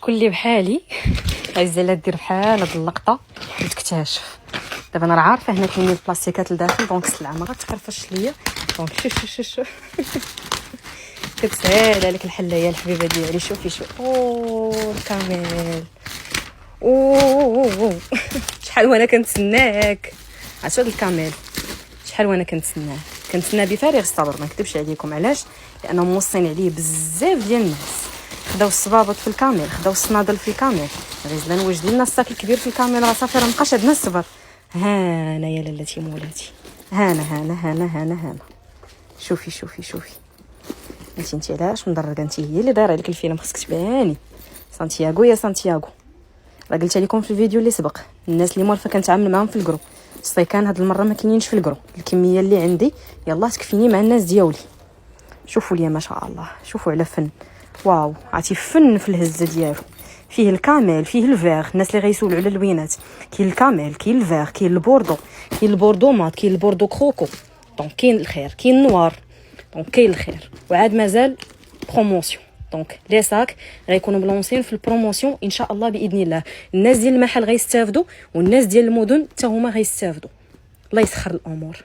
شكون اللي بحالي عايزه دير بحال هاد اللقطه وتكتشف. دابا انا راه عارفه هنا كاينين البلاستيكات لداخل، دونك السلعه ما غتخرفش ليا. دونك شوف كتسهل عليك الحله يا الحبيبه ديالي. شوفي الكامل. اوه شحال وانا كنتسناك. عرفتي هاد الكامل شحال وانا كنتسناه بفارغ الصبر، ما نكذبش عليكم. علاش؟ لانهم موصين عليه بزاف ديال الناس. خداو الصبابط في الكامل، خداو الصنادل في الكامل، غيزلان واجد لنا الصاك الكبير في الكامل. راه صافي راه مابقاش عندنا الصبر. هانا يا لالتي مولاتي، هانا شوفي انت علاش مدرجه؟ انت هي اللي دايره عليك الفيلم، خصك تباني. سانتياغو يا سانتياغو، راه قلت لكم في الفيديو اللي سبق، الناس اللي مولفه كنتعامل معاهم في الجرو. الصيكان هاد المره ما كاينينش في الجرو، الكميه اللي عندي يلا تكفيني مع الناس ديالي. شوفوا ليا ما شاء الله، شوفوا على فن. واو، عرفتي فن في الهزه ديالو. فيه الكامل، فيه الفيغ. الناس اللي غيسولوا على اللوينات، كاين الكامل، كاين الفيغ، كاين البوردو، كاين البوردو مات، كاين البوردو كروكو. دونك كاين الخير، كاين النوار، دونك كاين الخير. وعاد مازال بروموسيون. دونك لي ساك غيكونوا ملونسين في البروموسيون ان شاء الله باذن الله. الناس ديال المحل غيستافدوا، والناس ديال المدن حتى هما غيستافدوا. الله يسخر الامور.